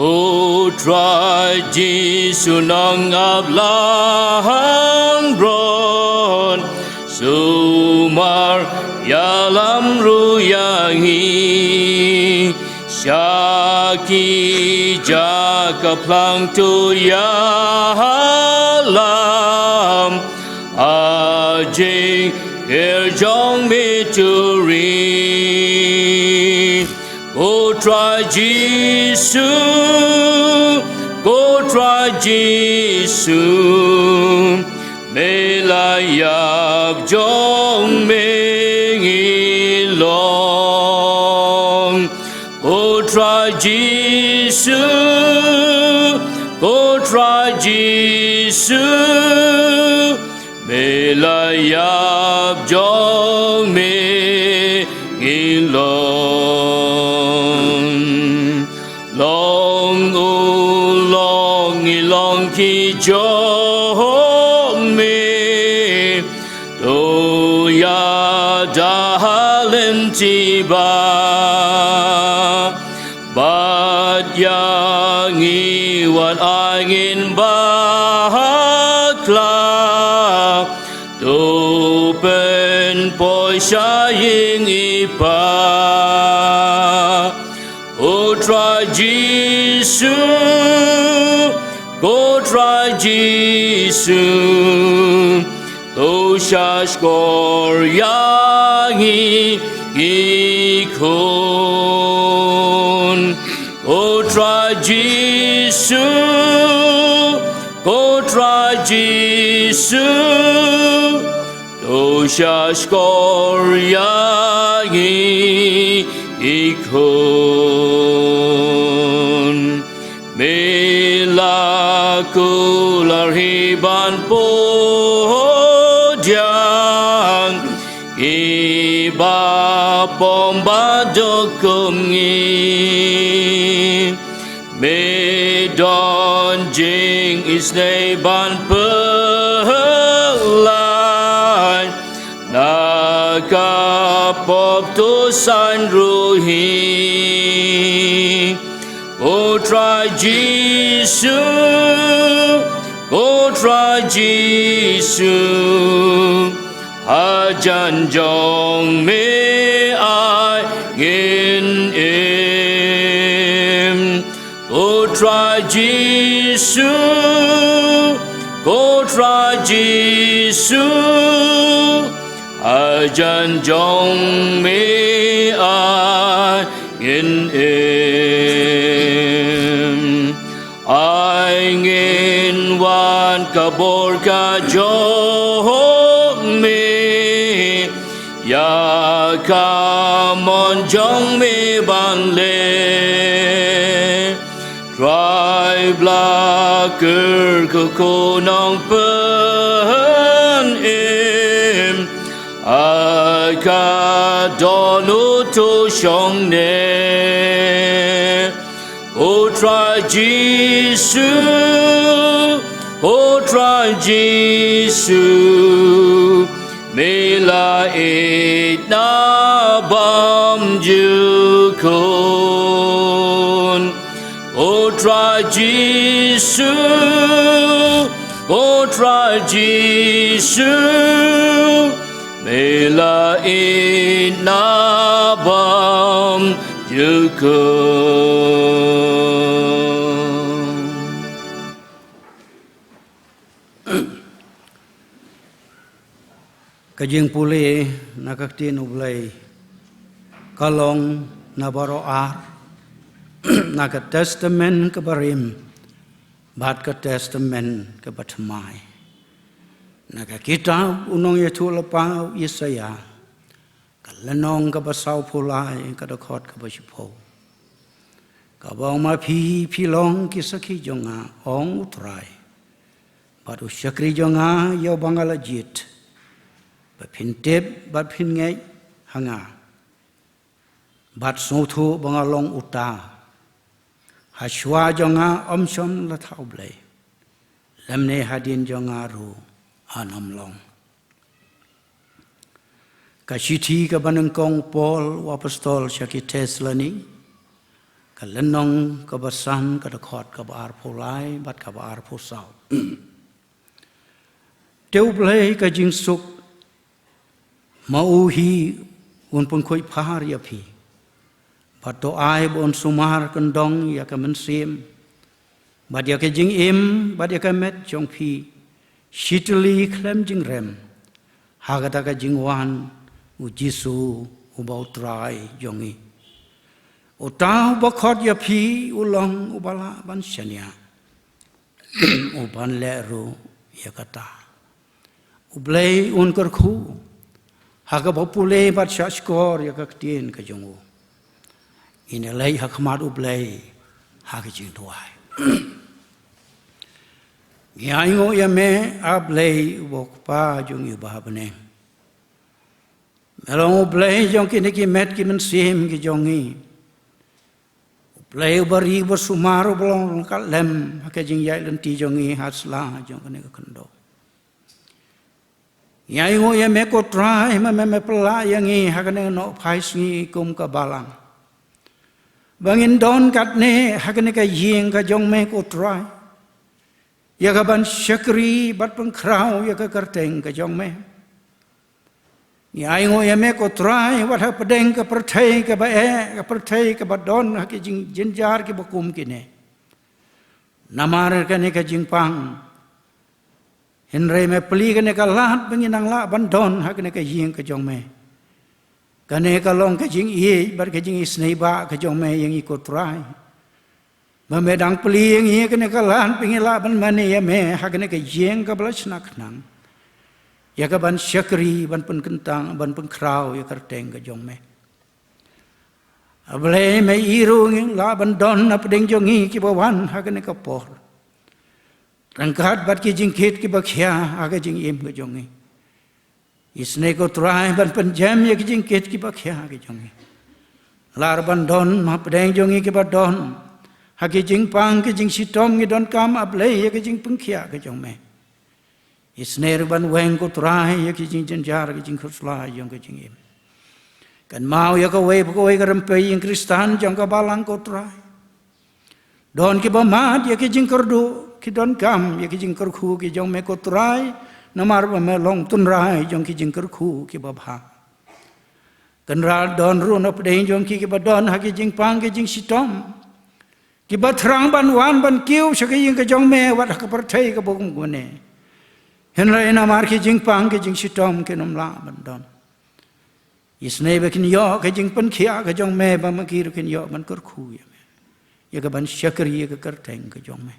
O try Jesu nang ablang bron Sumar yalam ruyangi Syaki jaka plang tu yalam Ajing erjong mituri Go try Jesus, go try Jesus. Melayap jong mengilong. Go try Jesus, go try Jesus. Melayap jong mengilong. Long long ilong ki jong me do ya dahalem tiba bat yang iwan angin bakla do pen poi syaying ipa Go try Jesus, go try Jesus. Go shash gor yangi ikon. Go try Jesus, go try Jesus. Go shash gor yangi ikon melaku larhiban pojang iba pomba dokumni medon jing isneban pelai Nakapop tu san ruhi Go try Jesus Go try Jesus Hajan jong me ai in im Go try Jesus Go try Jesus Ajan jong me ai in im ai ngin wan kabor ka jong me ya ka mon jong me ban le try blacker ko nong pen im Aka donu to shong ne O try Jesus O try Jesus Mela it na bam jukon O try Jesus O try Jesus Mela inabam yukun Kajing pulih nakaktin ublay kalong nabaroar nakat testament kebarim bat ke testament kebatmai Naga kitab unong yetu lepau Yesaya kalenong kabasau pulai kadakot kabasipo kabau ma pi pilong kisaki jonga ong utrai batu syakri jonga yau bangalajit bapintip bat pingai hanga bat sotu bangalong uta haswa jonga omsom latau blai lamne hadin jonga ru Anam long. Kasiti ka banengkong Paul wapostol syaki Teslani ka lenong ka basan ka khot ka bar pholai bat ka bar phosau teu blai ka jing suk mau hi un pun khoi phar ya phi bat to ai bon sumar kan dong ya ka men sim bat ya ka jing im bat ya ka met chong phi shitli klem jing rem ha ka ta ka jing wan u jisu u bau trai jongi u tao ba khot ya phi u long u bala ban shania u ban le ru ya ka ta u blai un kar khu ha ka ba pule bat sha skor ya ka tien ka jongu in lei ha khmat u blai ha ka jing tuai Nyai ngo ya me ablay bok pa jong yu ba bane. Melong ablay jong kini ki met ki men sim ki jongi. Ablay bari bersumar belong kat lem hake jing yai lenti jongi hasla jong kene ka kendo. Nyai ngo ya me ko try me pela yangi hakane no phais ngi kum ka balang. Bangin don kat ne hakane ka ying ka jong me ko try. Ya ka ban syakri bat pengkrau ya ka kerteng ka jong me. Ni ai ngo ya me ko try wat ha pedeng ka perthai ka ba ka perthai ka ba don ha ki jing jinjar ki bakum ki ne. Namar ka ne ka jing pang. Henry me peli ka ne ka lat benginang la ban don ha ka ne ka ying ka jong me. Ka ne ka long ka jing ye bat ka jing isnei ba ka jong me yang ikut try. Memedang peli yang ia kena kalan pengila ban mana ya me ha kena ke jeng ka belas nak nang ya ka ban syakri ban pen kentang ban pen krau ya kerteng ka jong me able me iru ngi la ban don ap deng jongi ki bawan ha kena ka por rangkat bat ki jingkit ki bakhya ha ka jing im ka jongi isne ko trai ban pen jam ya ki jingkit ki bakhya ka jongi lar ban don ap deng jongi ki ba don haki jing pang ke jing sitom ngi don kam ablay ya ke jing pengkhia ke jong me isner ban weng ko trai ya ke jing janjar ke jing khusla yong ke jing im kan mau ya ka we ka rempe yang kristan jong ka balang ko trai don ki ba mat ya ke jing kerdu ki don kam ya ke jing kerkhu ki jong me ko trai namar ba me long tun rai jong ki jing kerkhu ki ba bha kan ra don ru na pdeng jong ki ba don haki jing pang ke jing sitom ki ba thrang ban wan ban kiu sakai ka jong me wat ka perthai ka bogum gune henra ina mar ki jing pang ki jing sitom ke nom la ban don isne be kin yo ka jing pen khia ka jong me ba ma ki ru kin yo ban kor khu ya ka ban syakri ka kerteng ka jong me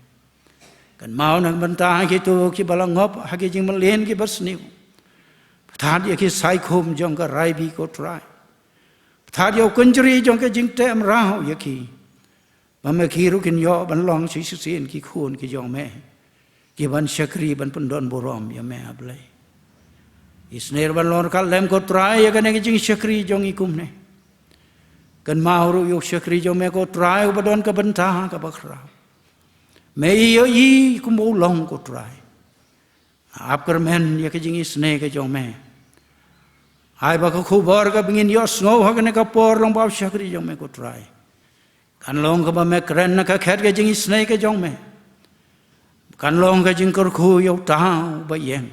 kan mau nang ban ta ki tu ki bala ngop ha ki jing malen ki basni thad ya ki sai khom jong ka rai bi ko try thad yo kunjri jong ka jing tem rao ya ki Mama kiru kin yo ban long si sin ki khun ki jong me ki ban syakri ban pendon borom ya me ablay isner ban lor kal lem ko try ya kan ki jing syakri jong ikum ne kan mauru yo syakri jong me ko try badon ka bentah ka bakra me yo yi kum bo long ko try ap kermen ya ki jing isne ka jong me ai ba ko khubor ka bingin yo snow ha kan ka por long ba syakri jong me ko try kan long ka ba me kren na ka khet ka jing isnei ka jong me kan long ka jing kor khu yo tao ba yen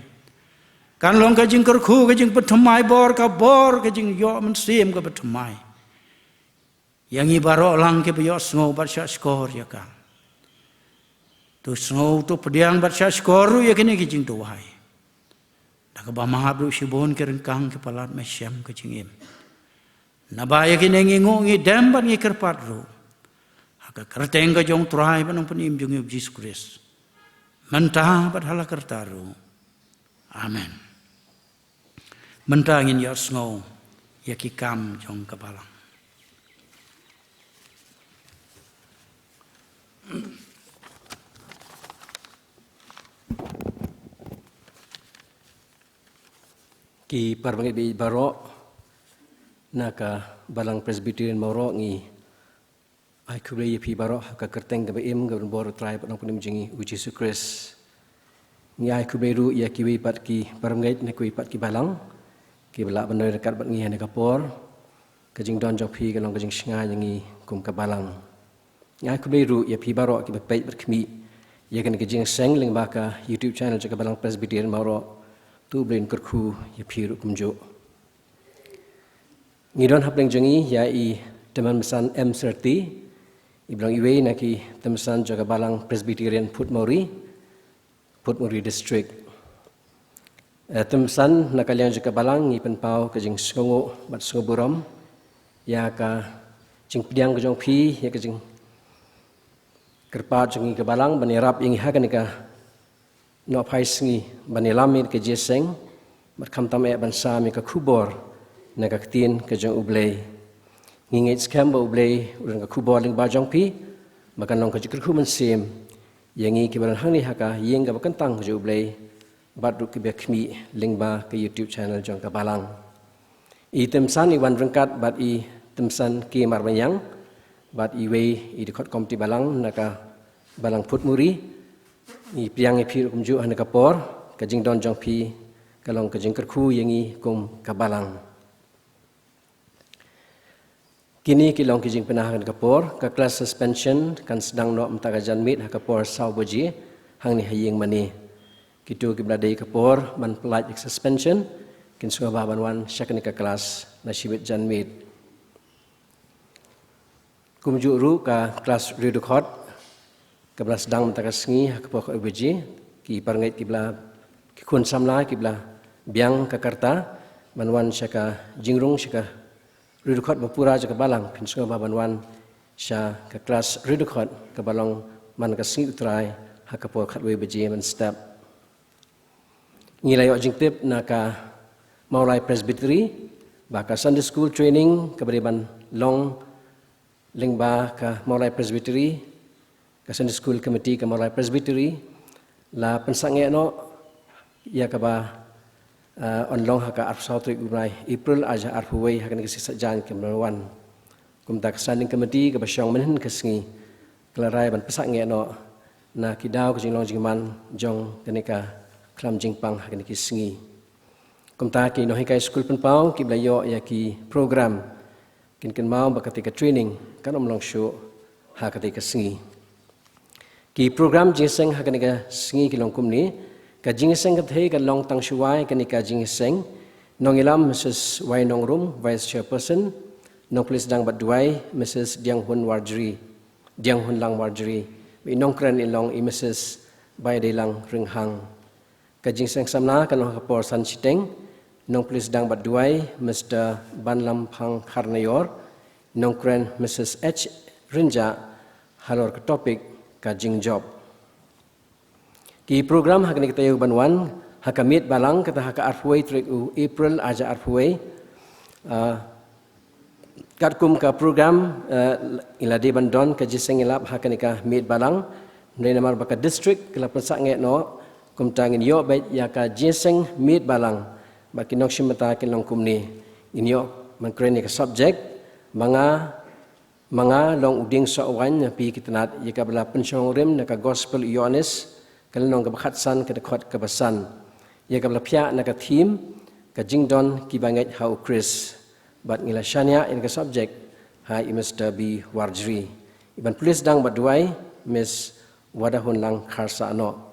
kan long ka jing kor khu ka jing pathmai bor ka jing yo man sim ka pathmai yang i baro lang ke yo snow ba sha skor ya ka tu snow tu pediang ba sha skor ya kene ki jing tu wai da ka ba ma bru shibon ke rengkang ke palat me syam ka jing im na ba ya kene ngi ngo ngi dam ba ngi kerpat ru kerteng ka jong try banong panim jong yu Jesus Christ mentah bat hala kertaru amen mentangin ya snow ya ki kam jong kabalang ki parbangi bi barok naka balang presbyterian moro ngi ai kublai pi barok ka kerteng ka im ga bor trai patong punim jingi u Jesus Christ ngi ai kublai ru ya ki wi pat ki parbangi ne ku pat ki balang ki bala bandoi dekat bat ngi ne kapor ka jing don jok pi ka long ka jing snga ngi kum ka balang ngai ku beru ya pi baro ki bapai berkemi ya kan ke jing seng ling ba ka YouTube channel jaga balang Presbyterian maro tu brain kerku ya pi ru kumjo ngidon hapleng jengi ya i teman mesan M30 iblang iwe naki temesan jaga balang Presbyterian Putmori district temesan nakalian jaga balang i penpau ke jing songo bat songoburam ya ka jing pediang ke jong pi ya ke jing kerpat jengi ke balang banirap yang iha kanika no pai sengi banilami ke jeseng bat kam tam e ban sa mi ka kubor na ka tin ke jong ublei ngingit skam ba ublei urang ka kubor ling ba jong pi makan long ka jikr khu man sim yangi ke balan hangni haka yeng ga bakan tang jo ublei bat ru ke bekmi ling ba ke YouTube channel jong ka balang i temsan i wan rengkat bat i temsan ke marbanyang bat iwe i dekot komti balang naka balang Putmuri i piang i phi kumju hanaka por kajing don jong pi kalong kajing kerku yangi kum kabalang kini kilong kajing penahan kapor ka class suspension kan sedang no mtaka janmit hakapor sau boji hangni hayeng mani kitu kibladai kapor man pelaj suspension kin suga baban wan syakanika kelas nasibit janmit kumju ru ka kelas redukot ke belas sedang mentaka sengi ke pokok ubeji ki parngai kibla ki kun samla kibla biang ke karta manwan syaka jingrung syaka redukot bapura jaka balang pinsunga babanwan sya ke kelas redukot ke balong man ke sengi utrai hak pokok khatwe beji man step ngilai ojing tip naka maulai presbytery baka Sunday school training ke beriban long lingba ka maulai presbytery ka Sunday school committee ka maulai presbytery la pensange no ya ka ba on long haka arsautri ubrai April aja arhuwei haka ni sisa jan kemlawan kum tak standing committee ka basyong menhen kesngi kelarai ban pensange no na kidau ka jinglong jingman jong kenika klam jingpang haka ni kesngi kum ta ki no hikai school penpau ki blayo ya ki program kin mau bakatika training kan omlong show ha katika sengi ki program jingseng ha kanika sengi kilong kumni ka jingseng kathei ka long tang shuwai kanika jingseng nongilam Mrs. Wai Nongrum Vice Chairperson nong please dang badwai Mrs. Diang Hun Lang Warjri mi nongkran ilong i Mrs. Bai De Lang Ringhang ka jingseng samna kan kapor san chiteng nong please dang badwai Mr. Banlam Phang Kharnayor nongkren Mrs. H. Rinja halor ke topik ka jing job ki program hak ni kita yu banwan hakamit balang kata hak arfway trek u April aja arfway katkum ka program iladi bandon ka jiseng ilap hak ni ka mit balang nei namar baka district kala pesak nge no kum tangin yo bet ya ka jiseng mit balang baki nok shimata kilong kumni inyo man kreni ka subject mga long uding so wan pi kitanat yaka bala pensyong rem naka gospel ionis kalong ka bakhatsan ka dekhot ka basan yaka bala pya naka theme ka jingdon ki banget how Chris bat ngila shania in ka subject ha Mr. B Warjri iban please dang badwai Miss Wadahun Lang Kharsa no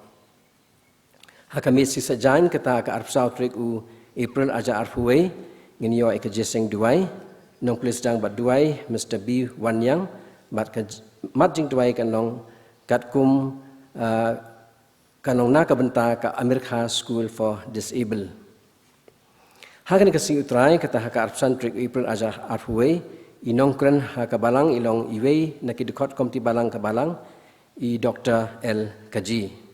hakamit sisa jan kata ka arpsau trek u April aja arfuwe nginyo eka jeseng duai nong please dang bat duai Mr. B Wanyang bat ka matjing duai kan long katkum kanong na kabenta ka America School for Disabled hakan ka sing utrai kata haka arpsan trek April aja arfuwe inong kren haka balang ilong iwe nakidukot komti balang ka balang i Dr. L Kaji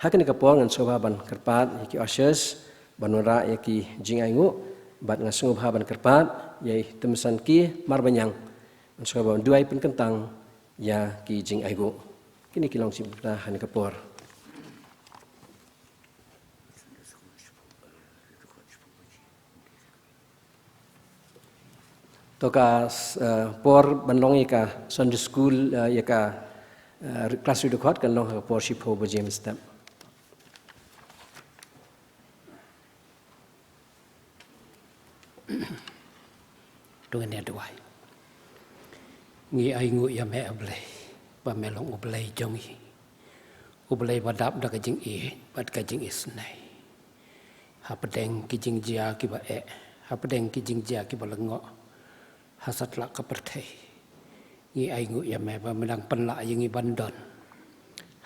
hakan ka puang ngan soba ban kerpat yaki ushers banura yaki jingaingu bat ngasung ban kerpat yai temsan ki marbanyang ngan soba duai pun kentang ya ki jingaigu kini kilong sibda han ka por toka por banlong yaka Sunday school yaka class redukot kan long ka por shipo bo James step dengan dia doai. Ngi ai ngu ya me ablay, ba me long ablay jongi. Ablay badap da kajing e, bad kajing isnai. Hapadeng kijing jia ki ba e, hapadeng kijing jia ki ba lengo. Hasat lak ka perthai. Ngi ai ngu ya me ba menang penla yengi bandon.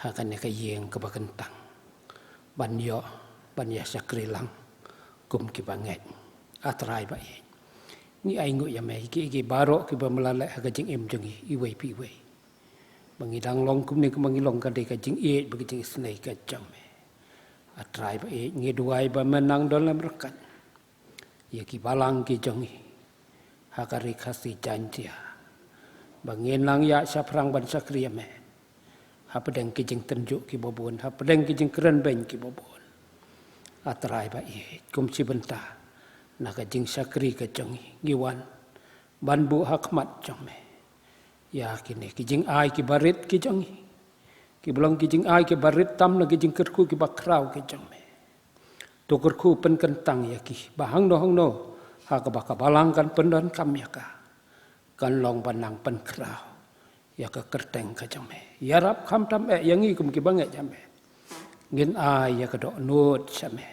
Hakan ne ka yeng ka ba kentang. Ban yo, ban ya sakrilang. Kum ki ba ngai. Atrai ba ye. Ni ai ngu ya me ki barok ki ba melalai ha kajing em jongi iwei pi wei. Bangidang long kum ni ka mangilong ka de kajing e ba kajing snai ka jam me. Atrai ba ye ngi duai ba menang dalam rekat. Ye ki balang ki jongi. Hakari kasih janji. Banginang ya saprang ban sakria me. Hapadeng kijing tenjuk ki bobon, hapadeng kijing keren ben ki bobon. Atrai ba ye kum si bentah. Nak jing sakri ke jongi giwan ban bu hakmat jome ya kini kijing ai ki barit ki jongi ki belong kijing ai ki barit tam na kijing kerku ki bakrau ki jome to kerku pen kentang ya ki bahang no ha ka bakabalang kan pendon kam ya ka kan long panang pen krau ya ka kerteng ka jome ya rap kham tam yangi kum ki bange jame ngin ai ya ka do nut jame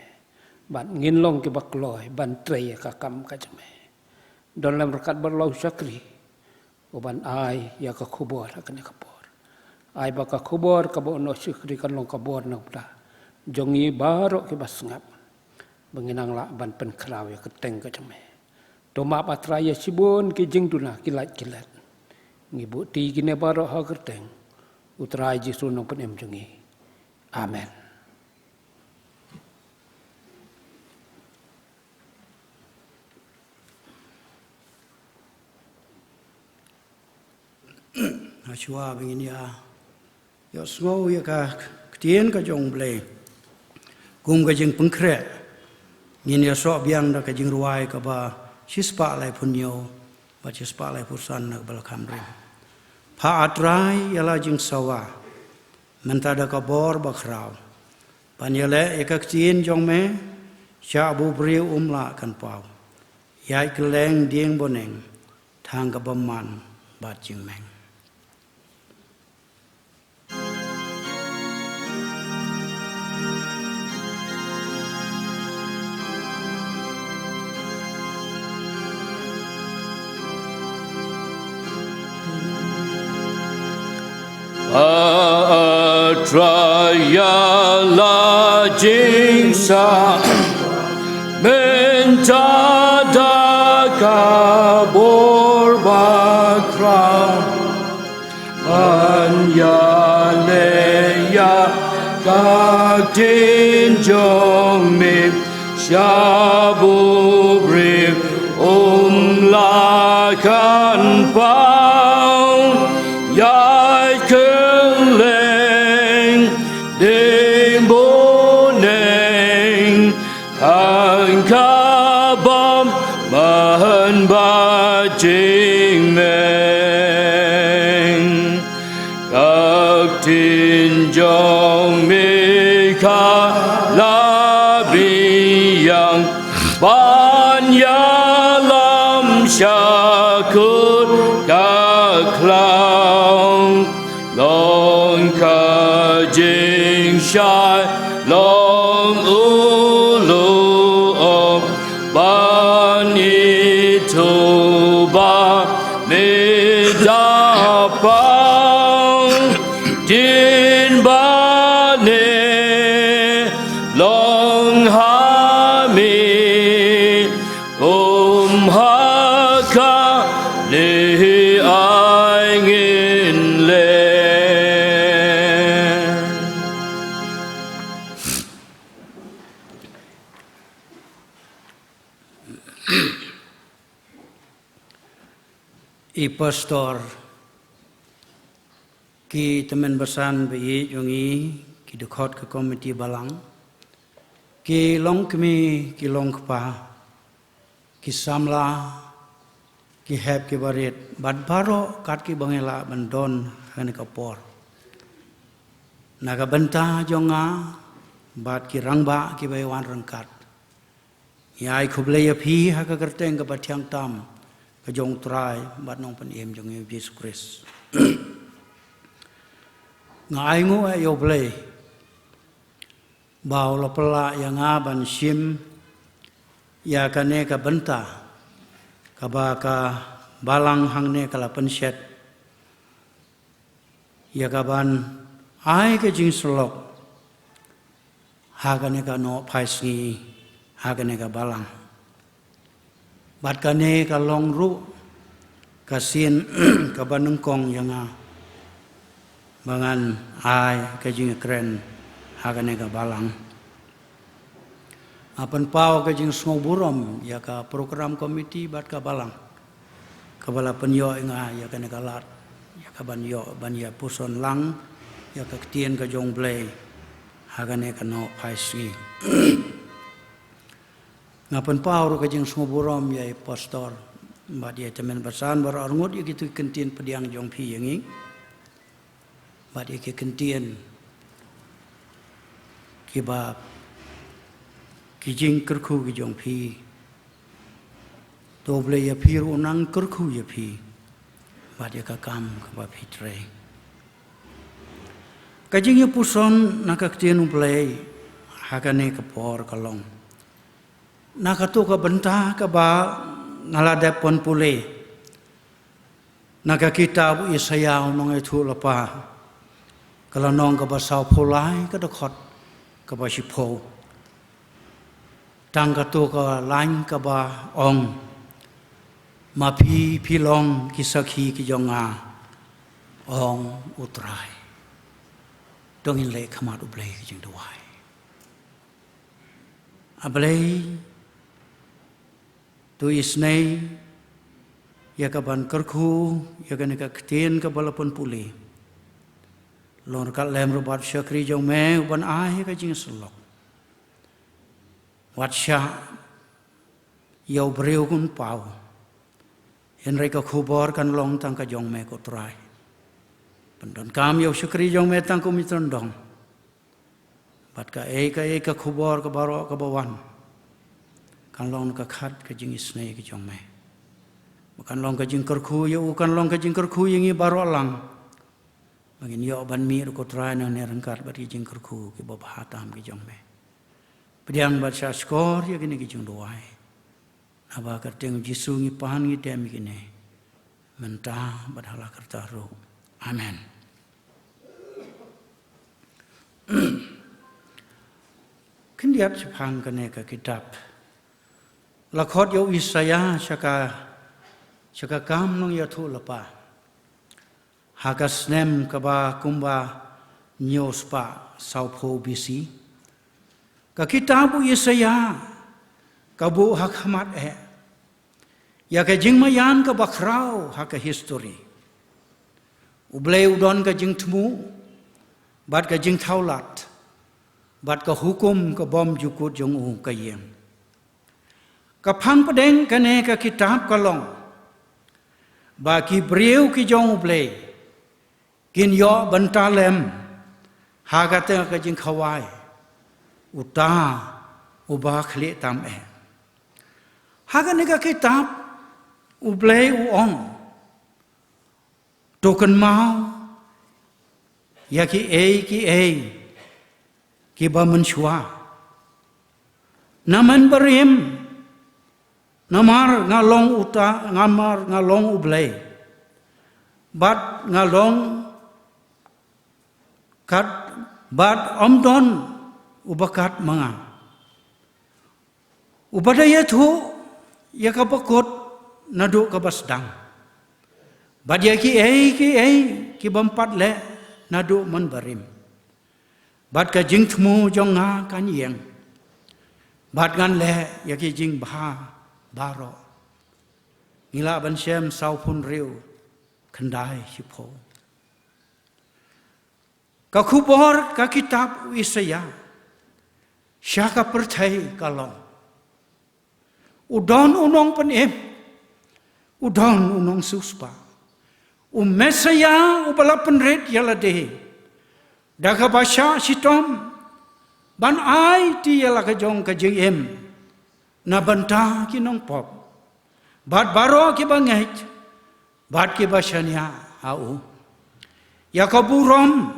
ban ngin long ki bakloi ban trei ka kam ka jame dalam rekat berlau sakri ban ai ya ka khubor ka ne kapor ai ba ka khubor ka bo no sakri kan long ka bor na da jongi baro ki basngap benginang la ban pen kraw ya keteng ka jame to ma patraya sibun ki jing tuna kilat ngi bu ti ki ne baro ha keteng utrai jisu no penem jongi amen. Chua begini ya semua ya ka ketien ka jong blay kum ka jing pengkret ngin ya sok biang da ka jing ruai ka ba sispa lai punyo ba sispa lai pursan na bal khamrim pha atrai ya la jing sawa mentada ka bor ba khrau pan ya le ya ka ketien jong me sha bu briu la kan pau yai keleng dieng boneng thang ka baman ba jing meng Atraya la jingsa mentada kabor bakra anya leya kaktin jongme shabu brief lakan pau yai keleng ding boneng hang kabam man ba jing meng các tin jong mi ka la bi yang ban ya lam sha kut ka klang long ka jing shai long u lu om ban ni tu ba mi da pa din ba ne long ha mi ha ka le ai ngin le I pastor ki teman besan bi yongi ki dekhot ke komiti balang ki long kmi ki long kpa ki samla ki heb ki barit bad baro kat ki bangela bandon han kapor naga benta jonga bad ki rangba ki baywan rangkat yai khuble ya phi ha ka kerteng ka pathyang tam ke jong trai bat nong pen em jong Yesus Kristus ngai ngo yo ble bau la pela yang aban sim ya kane ka benta ka ba ka balang hangne kala penset ya ka ban ai ke jing slok ha kane ka no phaisi ha kane ka balang bat kane ka long ru ka sin ka banung kong yang a bangan ai ke jing kren hakane ka balang apan pau ke jing sngo burom ya ka program komiti bat ka balang ka bala penyo inga ya kane ka lat ya ka ban yo ban ya puson lang ya ka tien ka jong blei hakane ka no phaisi ngapan pau ro ke jing sngo burom ya pastor bat ya temen basan bar arngut ya gitu kentien pediang jong phi yangi bat ya ke kentien kiba kijing kerku kijong phi doble ya phi unang kerku ya phi bat ya ka kam ka ba phi tre kajing ya puson nakak tien play hakane ka por kalong nakato ka benta ka ba ngalade pon pule naka kitab Yesaya nong ethu lapa kala nong ka ba saw pholai ka dokot ka ba si pho tang ka to ka lain ka ba ong ma phi long ki sakhi ki jonga ong utrai dong in le khamat uble ki jing duai ablei tu isnei ya ka ban kerku ya ka ne ka ktien ka balapon puli lor ka lem robat syakri jong me ban ai ka jing slok wat sha yo breu kun pau en re ka khubor kan long tang ka jong me ko trai pandon kam yo syakri jong me tang ko mitron dong bat ka ka khubor ka baro ka bawan kan long ka khat ka jing isnei ka jong me bukan long ka jing kerku yo kan long ka jing kerku yingi baro lang Magin yo ban mi ko try na ne rangkat bat ki jing kerku ki ba hatam ki jong me pediang bat sa skor ya kini ki jing doai aba ka teng jisu ngi pan ngi tem ki ne menta bat hala kerta ro amen kindiat sepang kene ka kitab lakhot yo Yesaya saka kam nong ya thu lapa hagas nem kaba kumba nyospa saupho bisi ka kitabu Yesaya kabu hakmat ya ka jingmayan ka bakrau haka history ublei udon ka jing tmu bat ka jing thaulat bat ka hukum ka bom jukut jong u ka yeng ka phang padeng ka ne ka kitab ka long ba ki breu ki jong ublei kin yo bantalem hagate ka jing khawai uta uba khli tam hagane ka kitab ublei uong token mau ya ki ki ba menshwa naman barim namar ngalong uta ngamar ngalong ublei bat ngalong kat bat omdon ubakat manga ubadaya thu ya ka pakot nadu ka basdang bat ya ki ki bampat le nadu man barim bat ka jing thmu jong nga kan yeng bat gan le ya ki jing baro ngila ban sem sau phun riu khandai hipo ka khubor ka kitab Yesaya syaka perthai kalong udon unong panem udon unong suspa Mesaya ubala penret yala de daga basha sitom ban ai ti yala ka jong ka jing na banta ki nong pop bat baro ki bangait bat ki bashania au ya ka burom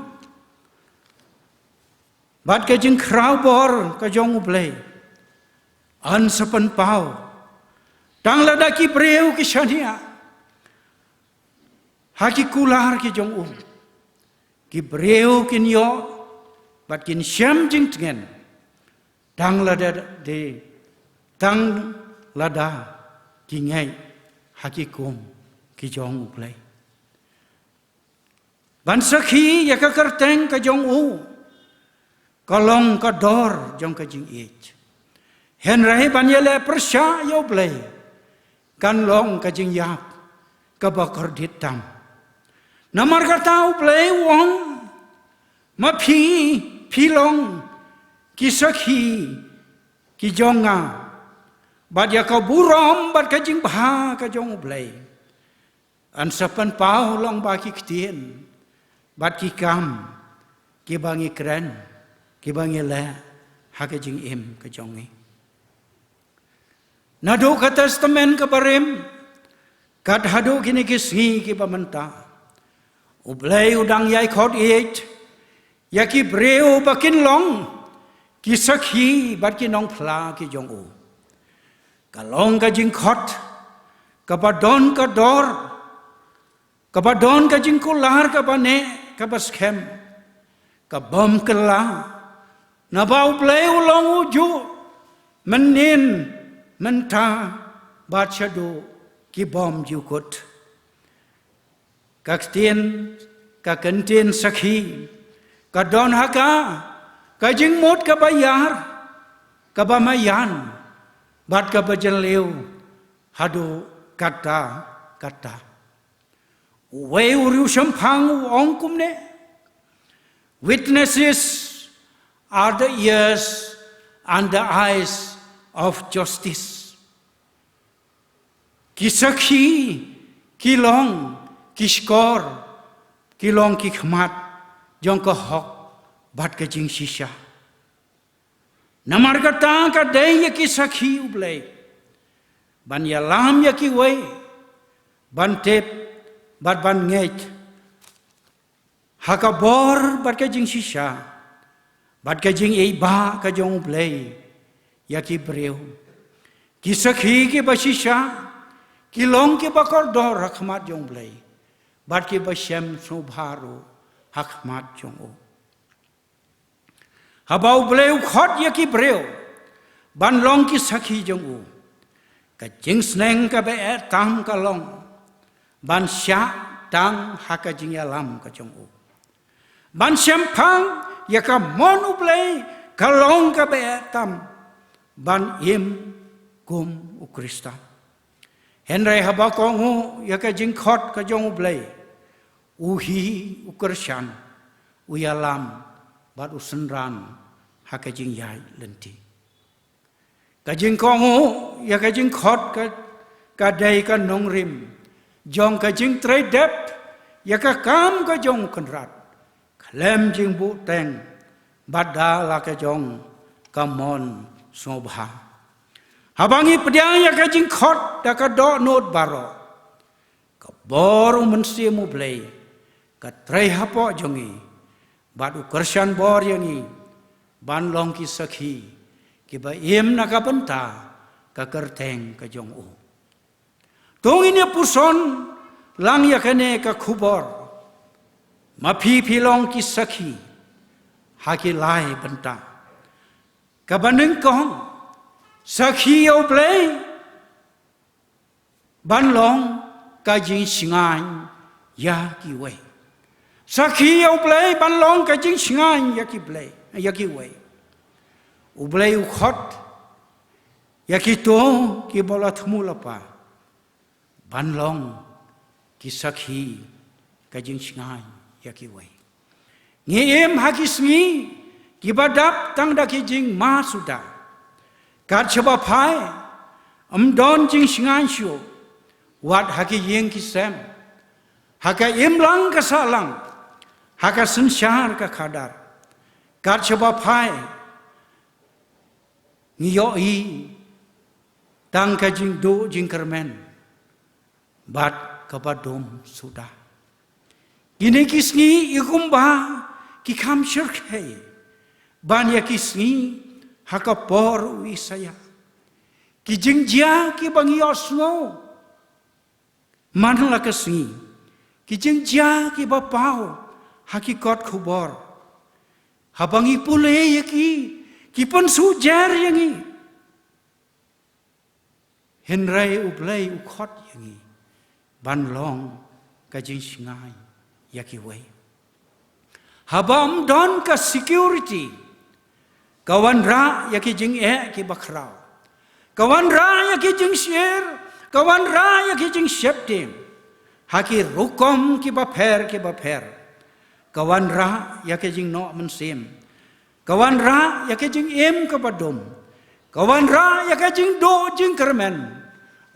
bat ka jing krau bor ka jong ublei an sapan pau tang lada ki breu ki shania haki kular ki jong ki breu ki nyo bat kin syam jing tengen tang lada de tang lada ki ngai haki kum ki jong ublei ban sakhi ya ka kerteng ka jong kalong ka dor jong ka jing ich hen rai ban yele persya yo blei kan long ka jing yap ka bakar ditam namar ka tau blei wong ma phi long ki sakhi ki jonga bad ya ka burom bad ka jing bha ka jong blei an sapan pau long ba ki ktien bad ki kam ki bangi kren ki bangi le ha ka jing im ka jongi nado ka testament ka barem kat hado kini ki si ki pamanta ublei udang yai khot it ya ki breu bakin long ki sakhi bat ki nong phla ki jong ka long ka jing khot ka badon ka dor ka badon ka jing kular ka bane ka baskhem ka bom kala na bau ublei long uju menin menta bat shado ki bom jukut ka tien ka kantin sakhi ka don haka ka jing mot ka bayar ka bamayan bat ka bajan leu hado kata we uru sampang ong kumne witnesses are the ears and the eyes of justice ki sakhi ki long ki skor ki long ki khmat jong ka hok bat ka jing shisha namar ka ta ka dei ki sakhi ublei ban ya lam ya ki wei ban tep bat ban nget haka bor bat ka jing shisha bat ka jing ei ba ka jong ublei ya ki breu ki sakhi ki bashisha ki long ki bakor dor rakhmat jong blei bat ki bashem subharu hakmat jong habau bleu khot ya ki breu ban long ki sakhi jong ka jing sneng ka be tam ka long ban sha tang haka jing ya lam ka jong ban shem phang ya ka mon blei ka long ka be tam ban im kum ukrista henrai haba kongu ya ka jing khot ka jong blei uhi ukrshan uyalam bat usenran ha ka jing yai lenti ka jing kongu ya ka jing khot ka dei ka nong rim jong ka jing trei dep ya ka kam ka jong kanrat klem jing bu teng bada la ka jong kamon sobha habangi pediang ya ka jing khot da ka do not baro ka bor mensi mu blei ka trei hapo jongi badu kershan bor yangi ban long ki sakhi ki ba em na ka benta ka kerteng ka jong tong ini puson lang ya kane ka khubor ma phi long ki sakhi ha ki lai benta ka baneng kong sakhi au play ban long ka jing singai ya ki we sakhi au play ban long ka jing singai ya ki play ya ki we u play u khot ya ki to ki bola thmula pa ban long ki sakhi ka jing singai ya ki we ngi em ha ki smi ki badap tang da ki jing ma suda kat chaba phai don jing singan shu wat haki yeng ki sem haka im lang ka salang haka sanshar ka khadar kat chaba phai ngi yo i tang ka jing do jing kermen bat kabadom sudah. Kini kisni ikumba kikam syirkhai. Ban ya kisni hakapor wisaya. Kijingjia ki bangi osno. Manla kisni. Kijingjia ki bapau hakikat khubor. Habangi pule yaki kipan sujar yangi. Henrai ublai ukhot yangi. Ban long kajing singai yaki way. Habam don ka security. Kawan ra yaki jing ki bakrao. Kawan ra yaki jing share. Kawan ra yaki jing septim. Haki rukom ki baper. Kawan ra yaki jing no mensim. Kawan ra yaki jing em kabadom. Kawan ra yaki jing do jing kermen.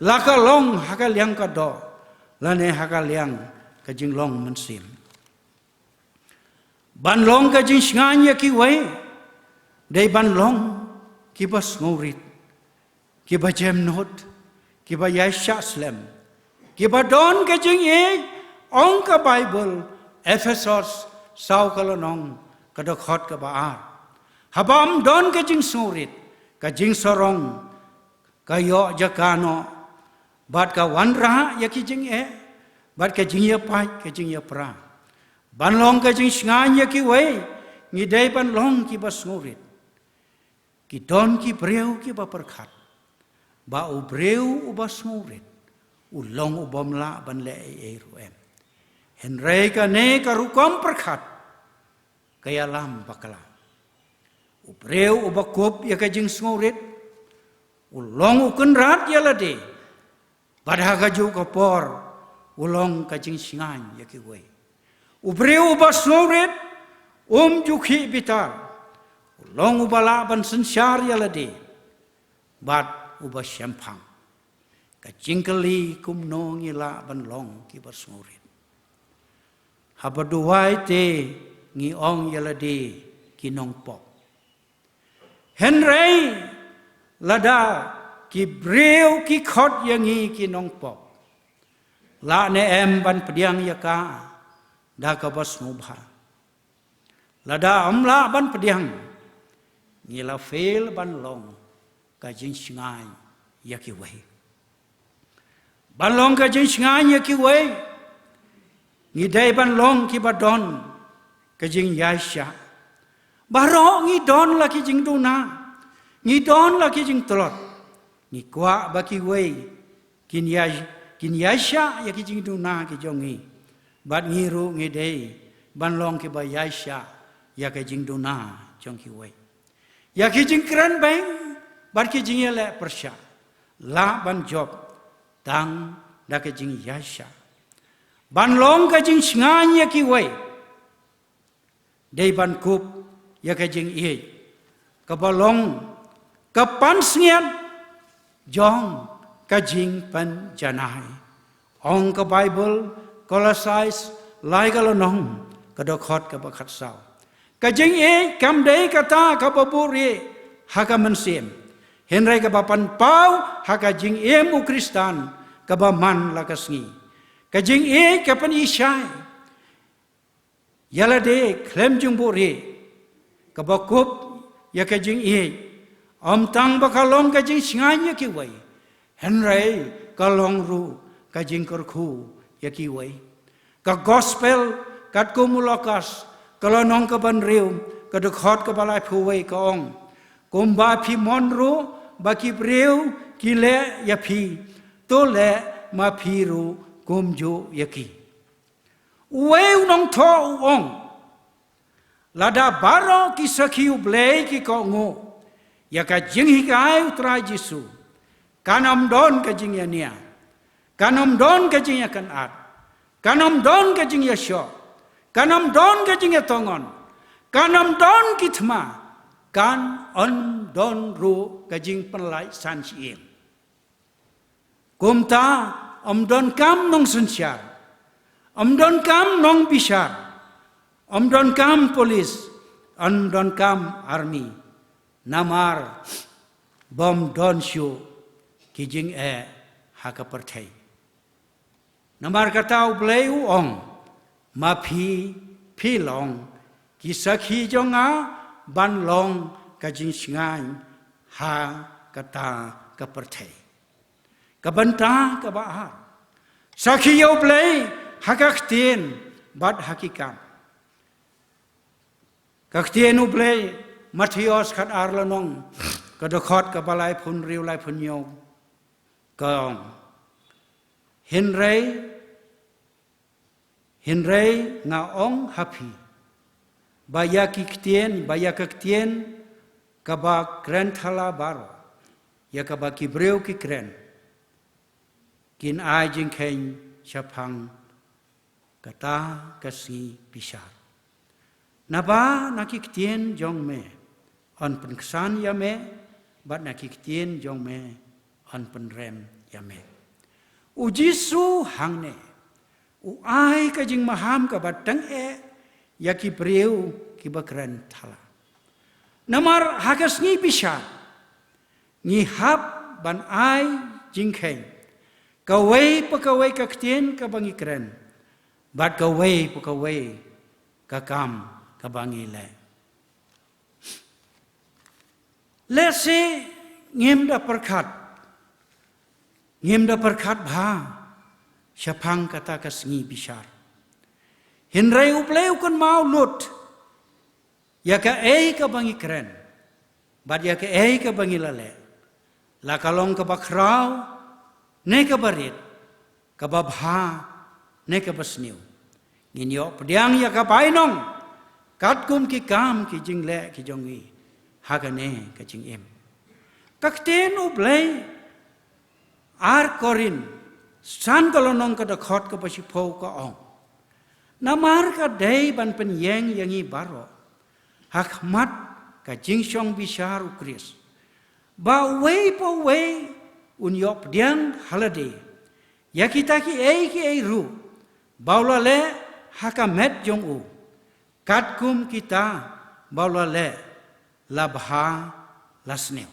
Laka long haka liang ka do. Lane haka liang ka jing long mensim. Ban long ka jing sngan yaki way. Day ban long kiba smurit. Kiba jem not. Kiba yasha slam. Kiba don ka jing ong ka Bible. Ephesus sau kalonong kadokot ka baar. Habam don ka jing surit. Ka jing sorong. Kayo jakano. Bat ka wanra yaki jing Bat ka jing yapai ka jing yapra. Ban long ka jing sngan yaki way. Ngidai ban long kiba surit. Ki don ki breu ki ba perkat. Ba u breu u ba surit. U long u bomla ban le ruem. Henrei ka ne ka rukom perkat. Kaya lam bakala. U breu u ba kup ya ka jing surit. U long u kenrat ya lade. Badha ka ju ka por. U long ka jing singan ya ki way. U breu u ba surit. Jukhi bitar. Long ubala ban sensyar ya lade. Bat uba syampang. Ka jingkeli kumno ngila ban long ki bersurit. Habaduai te ngi ong ya lade ki nong pok. Henrei lada ki breu ki khot yangi ki nong pok. La ne em ban pediang ya ka. Da ka bas mubha. Lada amla ban pediang. Ngila fail ban long ka jing singai yaki way. Ban long ka jing singai yaki way. Ngidai ban long ki badon ka jing yasha. Baro ngidon la ki jing duna. Ngidon la ki jing telot. Ngikwa ba ki way. Kin yasha yaki jing duna ki jongi. Bat ngiru ngidai ban long ki ba yasha yaki jing duna jong ki way. Ya ki jing kran bang, bar ki jing le persya. La ban job, tang da ki jing yasha. Ban long ka jing singan ya ki way. Day ban kup ya ka jing Ka balong, ka pan sngian, jong ka jing pan janai. Ong ka Bible, Colossus, lai ka lonong, ka dokot ka bakat saw. Kajing kam day kata kababuri haka mensim. Henry kabapan pau haka jing mu Kristan kabaman lakasngi. Kajing kapan isyai. Yalade klem jungburi kabakup ya kajing tang bakalong kajing singanya kiway. Henry kalong ru kajing kurku ya kiway. Ka gospel kat kumulakas. Kalau nong ke banriu, ke dekat ke balai puwai ke ong. Kumba pi monru, baki briu, kile ya pi. Tole ma piru, kumju yaki. Uwe nong to ong. Lada baro ki sakiu blei ki ko ngo. Ya ka jing hikai utrai Jisu. Kanam don ka jing ya nia. Kanam don ka jing ya kan at. Kanam don ka jing ya syok. Kanam don kajing etongon, kanam don kitma, kan on don ru kajing penlai san siim. Kumta don kam nong sensyar, don kam nong bishar, don kam polis, don kam army, namar bom don shu kijing haka pertai. Namar kata ublei uong ma phi long ki sakhi jonga ban long ka jing singai ha kata ka perthei ka banta ka ba sakhi ublei hakak tien bad hakikam kaktien ublei Matthias khat arlanong ka dokhot ka balai phun riu lai phun yo ka Henry nga ong happy baya kaktien ka ba kren thala baro ya ka ba kibreu ki kren kin ai jing khen chapang kata kasi pisar naba nakiktien jong me on penksan ya me bat nakiktien jong me on penrem ya me ujisu hangne u ai ka jing maham ka batang ya ki breu ki bakran thala namar hagas ni pisar ni hab ban ai jing khen kawai pakawai kaktien ka bangi kren bat kawai pakawai ka kam ka bangi le se ngem da perkat bha syapang kata kasngi bishar Henry upleu kan mau lut ya ka ka bangi kren bat ya ka ka bangi lale la kalong ka bakrau ne ka barit ka babha ne ka basniu nginyo pediang ya ka painong katkum ki kam ki jingle ki jongi hagane ka jing em kakten ublei ar korin san kalonong ka dakhot ka pasipho ka ong namar ka dei ban penyeng yangi baro hakmat ka jingshong bishar ukris ba wei po wei unyop diang halade ya kita ki ru baula le hakamet jong u katkum kita baula le labha lasneu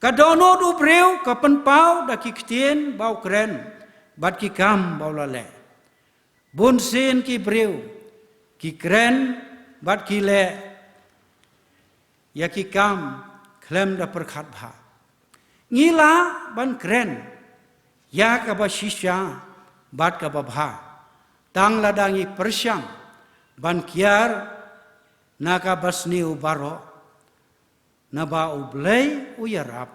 kadono du breu kapen pau da kiktien bau kren bat ki kam baula le bun sen ki breu ki kren bat ki le ya ki kam klem da perkhat bha ngila ban kren ya ka ba shisha bat ka ba bha tang ladangi persyang ban kiar naka basniu baro naba ublei uyarap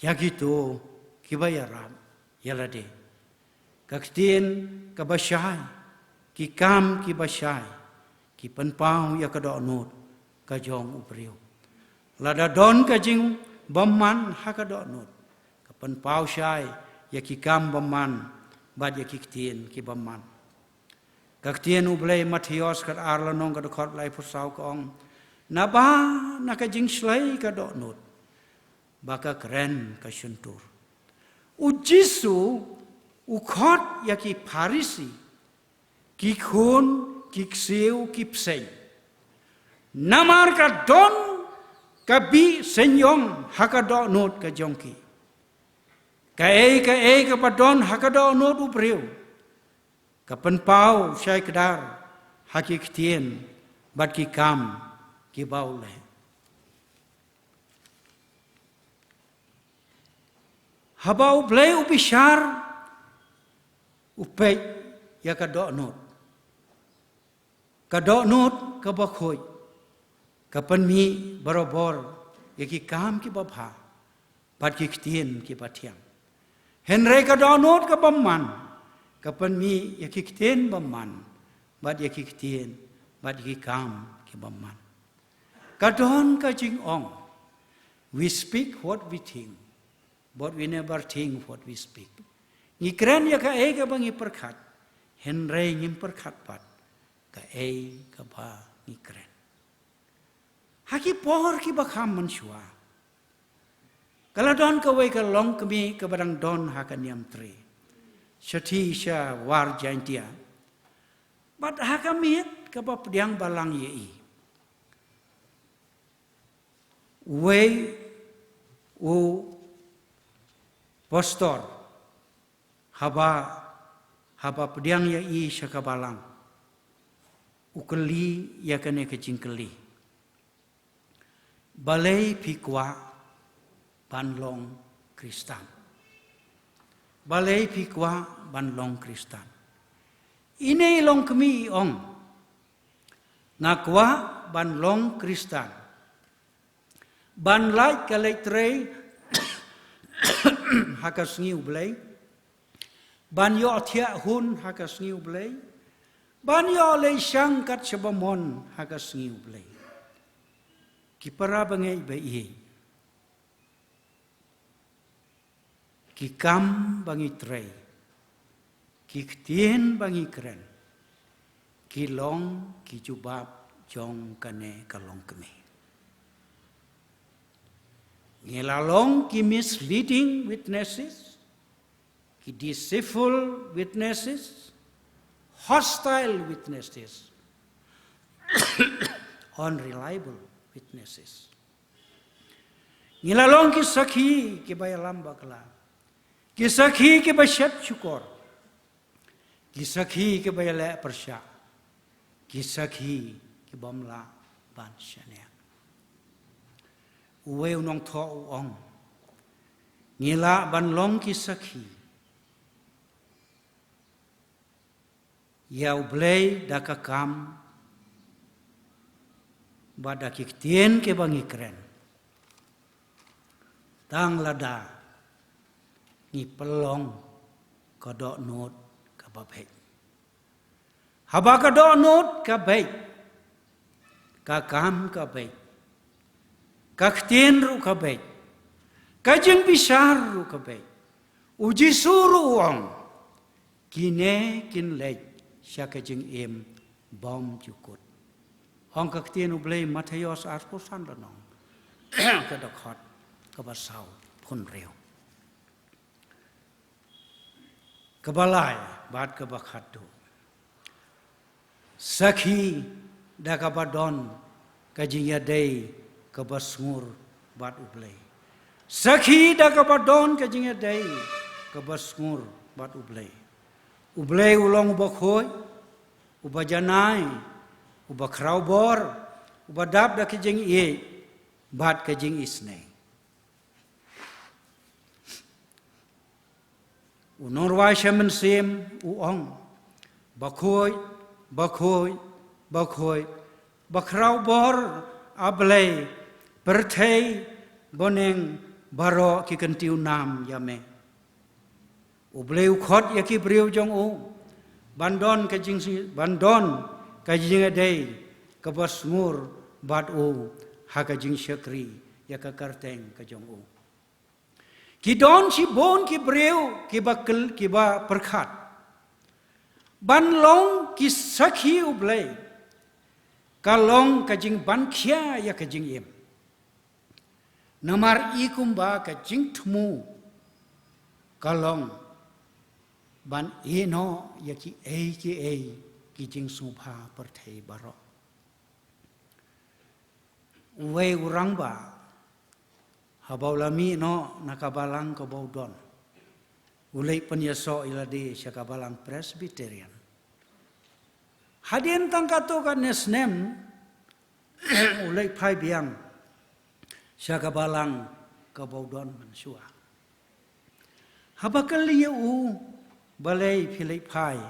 yagitu kibayarap yalade kaktien kabasyai ki kam ki basyai ki penpau ya kadonut ka jong upriu lada don ka jing baman hakadonut ka penpau syai ya ki kam baman bad ya kiktien ki baman kaktien ublei Matthias kat arlanong ka dokot lai pusau ka ong naba naka jing slai ka donut baka keren ka syuntur ujisu ukhot ya ki parisi ki khun ki kseu ki psei namar ka don ka bi senyong hakadonut ka jongki ka ka padon hakadonut ubreu ka penpau syai kedar hakiktien bat ki kam ki baule habau blei ubishar upei ya kadonut ka bakhoi ka penmi barobor ya ki kam ki babha bat ki ktien ki pathiam Henry kadonut ka bamman ka penmi ya ki ktien bamman bat ya ki ktien bat ki kam ki bamman kadon ka jing ong we speak what we think but we never think what we speak ni kren ya ka ka bangi perkhat Henry ngim perkhat pat ka ka ba ni kren haki por ki bakham mansua kala don ka wei ka long kami ka barang don hakaniam tre Shati sha war jaintia bat hakamit ka ba pediang balang yei wei u pastor haba haba pediang ya i syakabalang ukeli ya kene kecingkeli balai pikwa banlong Kristan balai pikwa banlong Kristan ini long kemi ong ngakwa banlong Kristan ban lai kalaitrei hakas ngiu blai ban yo thia hun hakas ngiu blai ban yo lei sang kat sebamon hakas ngiu blai ki para bangai bai ki kam bangi trei ki ktien bangi kren ki long ki jubab jong kane kalong keme ngelalong ki misleading witnesses ki deceitful witnesses hostile witnesses unreliable witnesses ngelalong ki sakhi ki bayalam bakla ki sakhi ki basyat syukur ki sakhi ki bayala persya ki sakhi ki bamla ban syania uwe unong tho uong ngila ban long ki sakhi yau blei dakakam bada ki tien ke bangi kren tang lada ni pelong kodok not kababek haba kodok not kabek kakam kabek kaktien ru kabek kajeng bisar ru kabek uji suru wong kine kin lej syakajeng em bom jukut hong kaktien ublei Matius arpusan lanong kadakot kabasau pun reu kabalai bat kabakatu sakhi dakabadon kajing yadei kabasngur bat ublei sakhi dakabadon kajing yadei kabasngur bat ublei ublei ulong ubakhoy ubajanai ubakraubor ubadap dakajing ye bat kajing isne unorwai shaman sim uong bakhoy bakhoy bakhoy bakraubor ablei perthei boneng baro ki kentiu nam yame ublei ukhot yaki briu jong u bandon kajing bandon kajing adei kabasmur bat u hakajing syakri yakakarteng kajong u ki don si bon ki briu ki bakal ki ba perkhat ban long ki sakhi ublei kalong kajing ban khia ya kajing em namar ikumba kajing thmu kalong ban eno ya ki ki jing subha perthei baro we urang ba habaulami no nakabalang kabaudon ulai penyaso ilade syakabalang Presbyterian hadien tangkato kan nesnem ulai phai biang syakabalang kabaudon mansua habakali u balai philai phai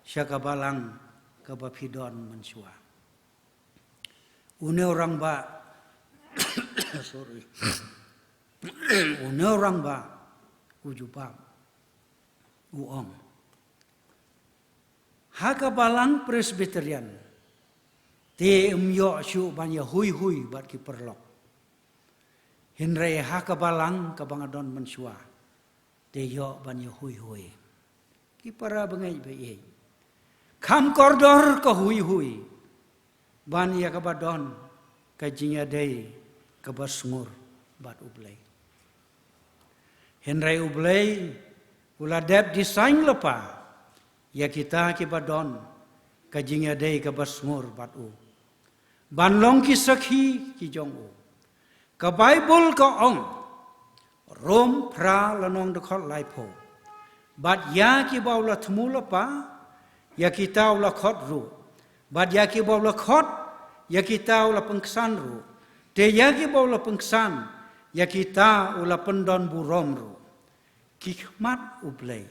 syakabalang kabapidon mansua une orang ba sorry une orang ba ujubab uong hakabalang Presbyterian te umyo syu banya hui bat ki perlok hinre hakabalang kabangadon mansua te yo banya hui ki para bangai bai kam kordor ka hui ban ya kabadon kajinya dei kabasngur bat ublei henrai ublei uladep desain lepa ya kita kibadon kajinya dei kabasngur bat u banlong ki sakhi ki jong u ka bible ka ong rom pra lanong de khot lai pho Bat ya ki bau la thmu la pa, ya ki tau la khot ru. Bat ya ki bau la khot, ya ki tau la pengsan ru. Te ya ki bau la pengsan, ya ki tau la pendon burom ru. Kikmat ublay,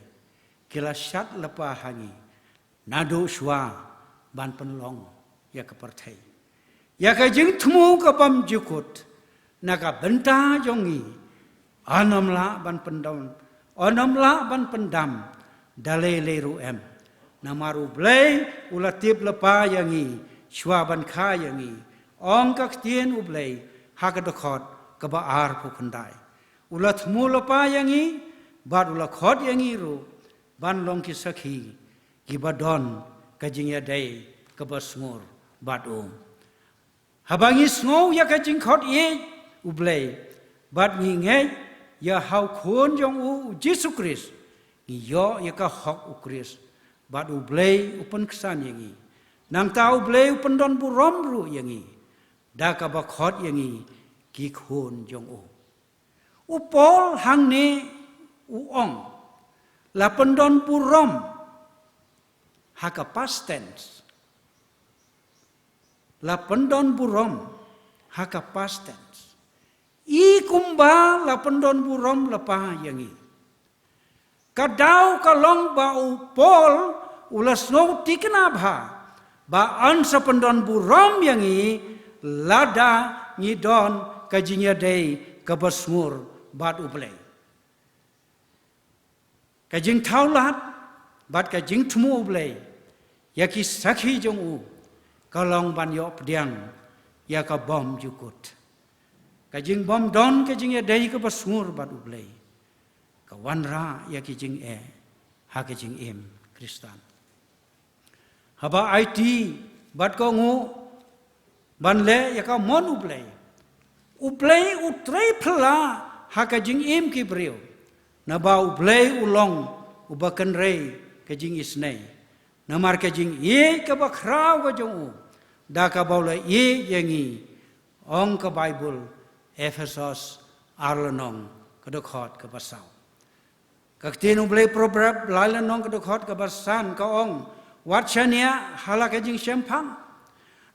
kila syat la pa hangi, nado shwa ban penlong ya ka parthai. Ya ka jing thmu ka pam jukut, na ka benta jongi, anam la ban pendon, anam la ban pendam, dalai leru em. Namaru blay ulatip lepa yangi, shwa ban kha yangi, ong ka tien ublay, hakadakot ka ba ar pu kandai. Ulat mu lepa yangi, bad ulat khot yangi ru, ban long ki sakhi, ki badon ka jing ya day ka ba smur bad Habangi snow ya ka jing khot ye ublay, bad ngi ngay ya hau khon jong u Jesus Christ, ngi yo ya ka hok u Christ. Bad ublay upen kesan yangi, nang ta ublay upen don burom ru yangi, da ka ba khot yangi ki khon jong u. Upol hang ne uong, la pendon burom, haka past tense. La pendon burom, haka past tense. I kumba la pendon burom lepa yangi. Kadau kalong ba upol ulas no tikna bha ba ansa pendon burom yangi lada ngidon kajinya day kabasmur bat ublay. Kajing taulat bat kajing tmu ublay yaki sakhi jong u kalong ban yo pediang ya ka bom jukut. Kajing bom don kajing day kabasmur bat ublay. Kawan ra ya ki jing ha ki jing em Kristan. Haba IT bat ko ngu ban le ya ka mon ublay. Ublay utrei phla ha ka jing em ki breu. Na ba ublay ulong ubakan rei ka jing isnei. Na mar ka jing ye ka ba khrau ka jong u. Da ka ba la ye yangi ong ka Bible Ephesus Arlanong ka dokhot ka basau. Kaktin ublay proverb lala nong kadukot kabasan kaong watchania halakajing sempang.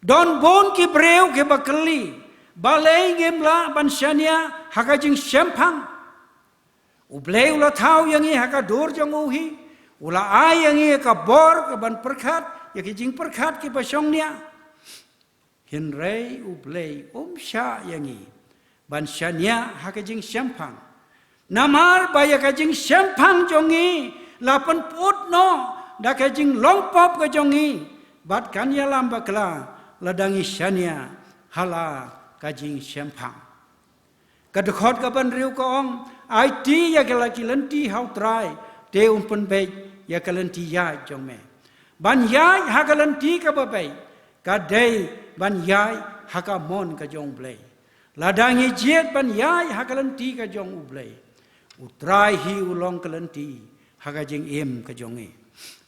Don bon ki breu ke bakali balay gemla bansyania hakajing sempang. Ublay ula tau yangi hakadur jang uhi ula ay yangi ka bor ka ban perkat yakijing perkat ki basyongnia. Hinrei ublay sya yangi bansyania hakajing sempang. Namar baya kajing sempang jongi lapan put no da kajing longpop ka jongi bat kanya lambakla ladangi syania hala kajing sempang kadkhot ka ban riu ka ong IT ya kalaki lenti hau trai te umpen be ya kalenti ya jong me ban ya ha kalenti ka babai ka dei ban ya ha ka mon ka jong blai ladangi jet ban ya ha kalenti ka jong ublai utrai hi ulong kelenti hakajing em kajonge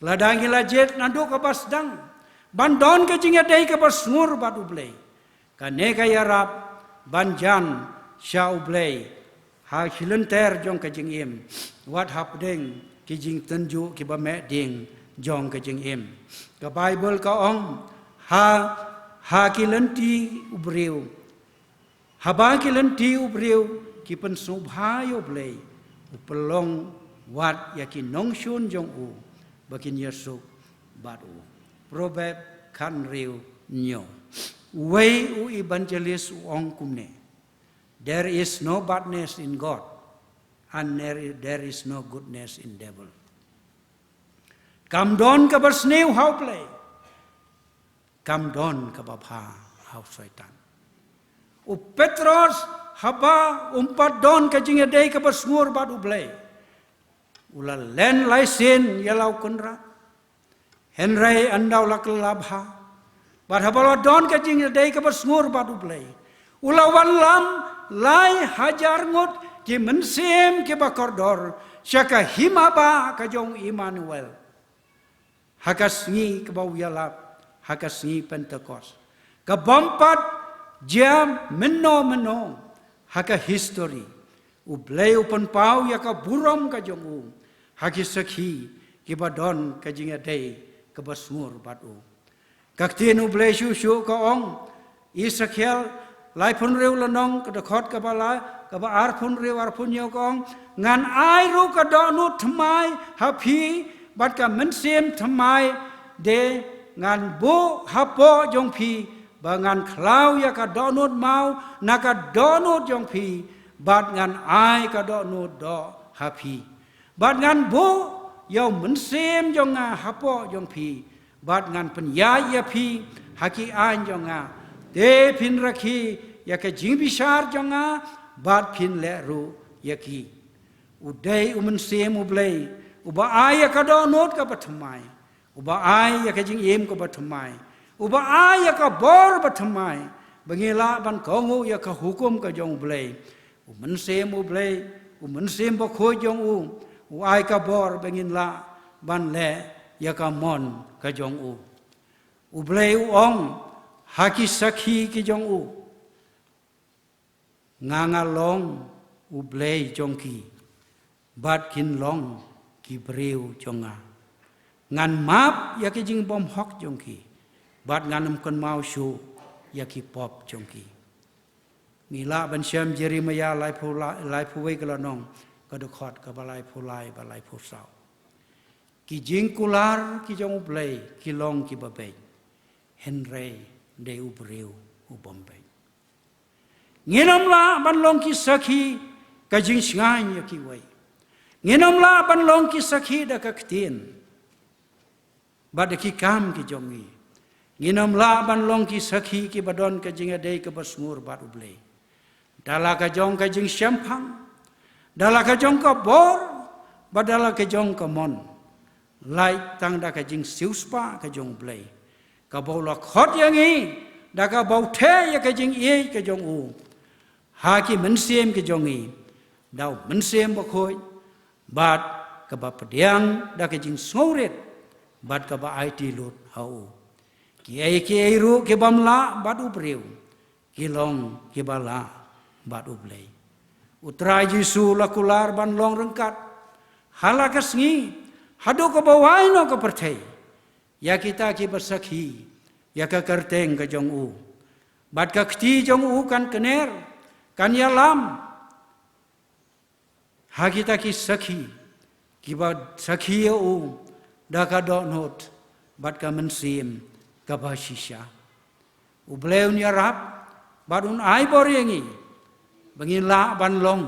ladangi lajet nando ka basdang bandon kajing adai ka basngur bat ublay kane ka yarap banjan sha ublay ha hilenter jong kajing em wat hapdeng kijing tenju ki ba me ding jong kajing em ka Bible ka ong ha kilenti ubreu ha ba kilenti ubreu ki pen subha ublay upelong wat yakin nongshun jong u bakin yesuk bat u proverb kan riu nyo way u evangelist ong kumne there is no badness in God and there is no goodness in devil kam don ka bersneu how play kam don ka bapha how syaitan u Petros haba umpat don kajing adai ka basngur bat ublay ula len laisen yalau kunra henrai andau lak labha bat haba don kajing adai ka basngur bat ublay ula wan lam lai hajar ngut ki mensem ki bakordor syaka himaba ka jong Immanuel hakasngi ka bau yalap hakasngi Pentecost ka bompat jam meno haka history ublay upan pau ya ka burom ka jong haki sakhi kibadon kajinga day kabasmur batu kaktin ublay shu ka ong Isakhel lai phun riu lanong ka khot ka bala ka ba ar phun riu ar phun yo kong ngan ai ru ka do nu thmai ha phi bat ka men sem thmai de ngan bu ha po jong phi ba ngan khlau ya ka do nu mau na ka do nu jong phi bat ngan ai ka do nu do ha phi bat ngan bu yo men sem jong nga ha po jong phi bat ngan pen ya ya phi haki an jong nga de phin rakhi ya ka jing bishar jonga bat phin le ru yaki udai umen sem ublei uba ay ka do not ka pathmai uba ay ya ka jing em ko pathmai uba ay ya ka bor pathmai bangila ban kongu ya ka hukum ka jong ublei umen sem ublei umen sem ba kho jong u ay ka bor bangin la ban le ya ka mon ka jong u ublei u ong haki sakhi ki jong u nganga long ublei jong ki bat kin long ki breu jonga ngan map ya ki jing bom hok jong ki bat nganam kon mau shu ya ki pop jong ki mila ban syam Jeremia lai phu wei kala nong ka do khot ka balai phu lai sau ki jing kular ki jong ublei ki long ki babe henrei de ubreu ubombei nginom la ban long ki sakhi ka jing sngai ya ki wei nginom la ban long ki sakhi da ka ktin bad ki kam ki jongi nginom la ban long ki sakhi ki badon ka jing ade ka basmur bad ublei dala ka jong ka jing syampang dala ka jong ka bor badala ka jong ka mon lai tang da ka jing siuspa ka jong blei ka bau la khot yang i da ka bau the ya ka jing e ka jong u ha ki men sem ka jong i dau men sem ba khoi bat ka ba padiang da ka jing snoret bat ka ba it lut hau ki ai ru ki bam la bat u preu ki long ki ba la bat u blei utrai Yesu la kular ban long rengkat halakas ngi hado ka ba wai no ka perthai ya kita ki bersakhi ya ka kerteng ka jong u bat ka khti jong u kan kener kan ya lam ha kita ki sakhi ki ba sakhi u da ka do not bat ka mensim ka ba shisha u bleu nya rap bat un ai bor yengi bangin la ban long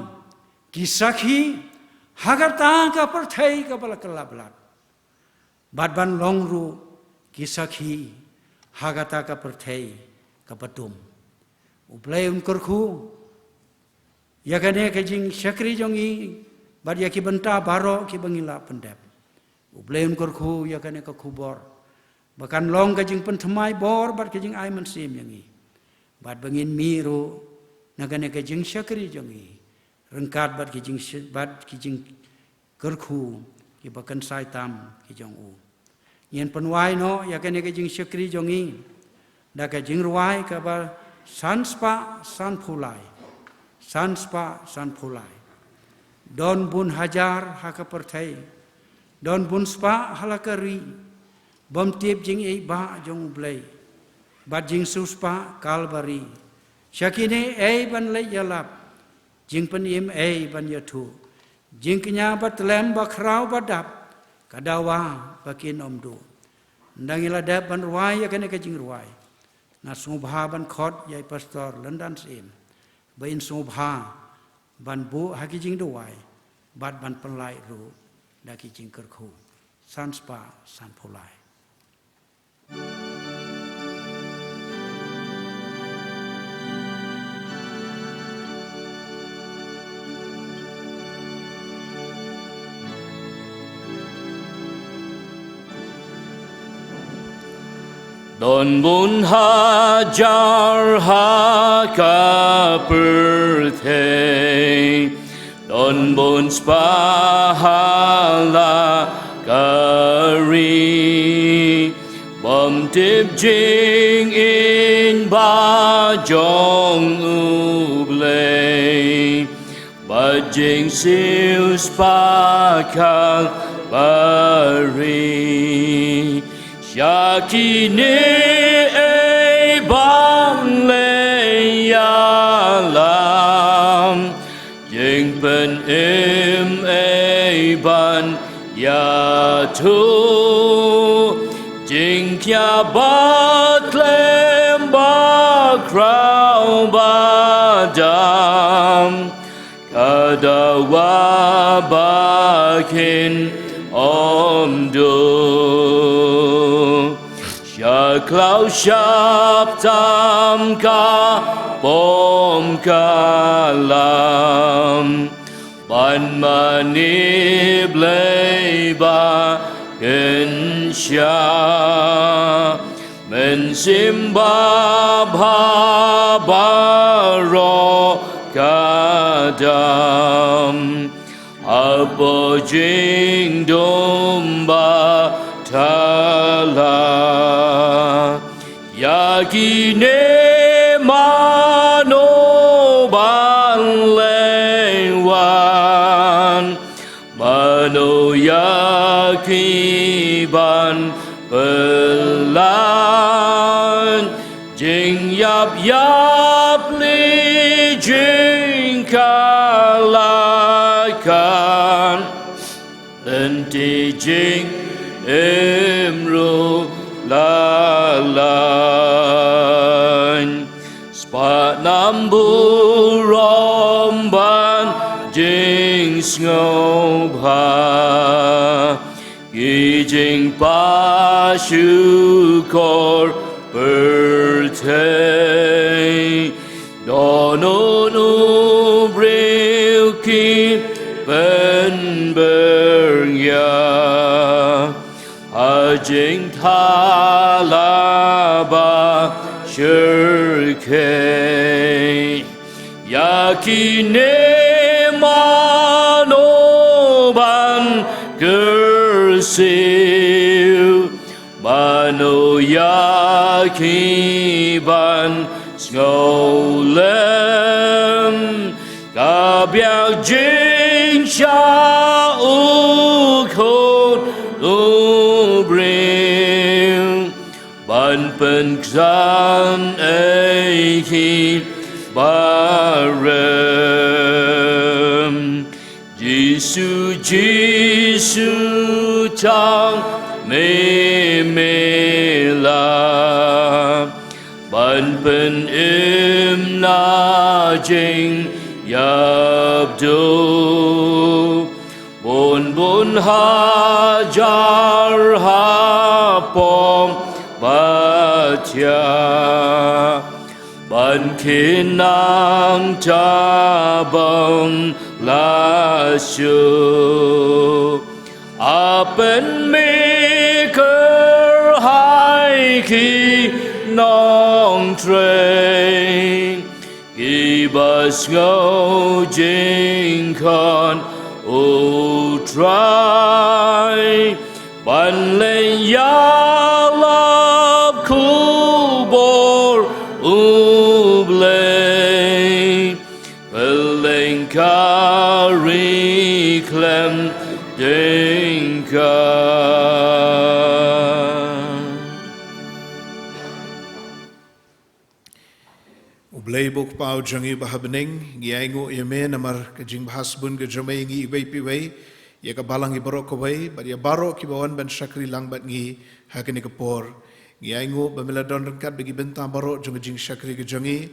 ki sakhi hagata ka perthai ka bala kelablat bat ban long ru ki sakhi hagata ka perthai ka patum ublei un kurkhu ya kane ka jing syakri jongi bat ya ki benta baro ki bangila pendep ublei un kurkhu ya kane ka khubor bahkan long ka jing penthmai bor bat ka jing ai man sim yangi bat bangin miru nagane ka jing syakri jongi rengkat bat ki jing kurkhu ki bakan sai tam ki jong u yen penwai no ya kane ka jing syakri jongi da ka jing ruai ka ba sanspa san phulai don bun hajar ha ka perthai don bun spa halakari bom tiep jing ei ba jong blei bat jing suspa kalbari syakine ei ban le yalap jing penim ei ban yathu jing kenya bat lem ba khrau badap kadawa bakin omdu ndangila dap ban ruai ya kane ka jing ruai na subha ban khot yai pastor landan sim bain subha ban bu haki jing duai bat ban penlai ru da ki jing kerkhu sanspa san phulai Don bun hajar haka perthei Don bun spahala kari Bom tip jing in ba jong ublei Ba jing siêu spa Calvary Shaki ne e bang le ya lam Jing ben im e ban ya tu Jing kya bat lem ba crow ba dam Kadawa bakin om do Shaklau shap tam ka bom kalam Ban manib leba Gensha Men simba baro kadam Abo jing domba tala Yagi ne mano ban lewan Mano yaki ban pelan Jing yap li jing kalakan Lenti jing emru lalan Spat nambu romban jing ngobha Gijing pa syukor bertay Dono nubril ki ben berya Hajing talaba syurkay Yakine manoban gersil Mano yakiban ngolem Kabiak jing sha ukon ubril Ban pen ksan eikin barem Jisu tang me la Ban pen im na jing yabdo Bon hajar hapom batya Ban kinang tabang lasyo Apen maker hai ki nong train Gibas ngô jing con o try Ban lên ya love kubor ublay Belen kari klem dengka Ublay bok pau jangi bahabning giaingo yeme namar kajing bahasbun ke jamai ngi ibai pibai ya ka balang i barok kawai bar ya barok ki bawan ban syakri lang bat ngi hakini kapor giaingo bamela don rengkat bagi bentang barok jing syakri ke jangi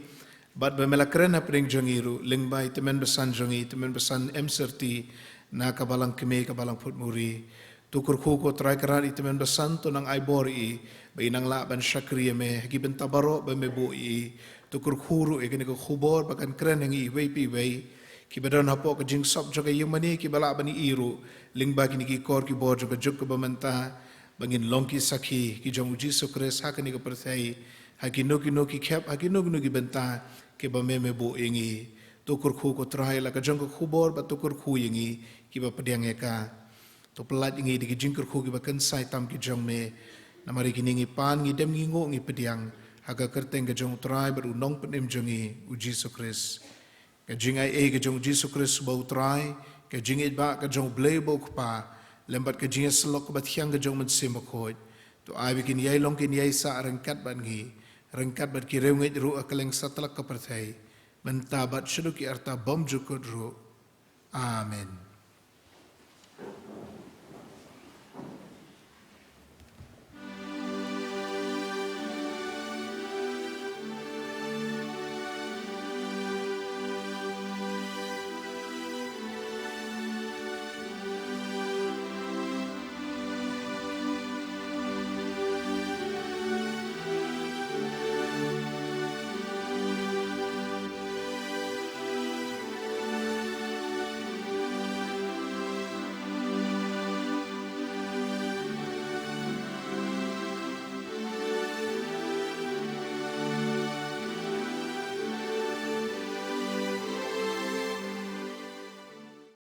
bat bamela keren apring jangi ru lingbai temen besan jangi temen besan M30 na ka balang keme ka balang put muri tukur khu ko trai karan i temen besan to nang ai bor i bai nang la ban syakri yeme hagi bentang barok bamebu i tukur khuru e kene ko khubor bakan kren ngi wei pi wei ki badon hapo ka jing sop joga yumani ki bala bani iru lingba ki ki kor ki bor joga juk ba manta bangin longki sakhi ki jong Jesu Christ ha kene ko persai ha ki no ki khap ha ki no ki benta ke ba me bo engi tukur khu ko trai la ka jong ko khubor ba tukur khu yengi ki ba pediang eka to pelat ngi di ki jing kur khu ki ba kan sai tam ki jong me namari ki ngi pan ngi dem ngi ngo ngi pediang Haga kerteng ke jong trai beru nong penim jongi u Jesu Christ ka jing ai ka jong Jesus Christ bau trai ka jing it ba ka jong blei bau pa lembat ka jing slok bat hyang ka jong man sim khoi to ai bikin yai long kin yai sa rangkat ban ngi rangkat bat ki reung it ru akaleng satlak ka perthai mentabat shuduk arta bom jukut ru amen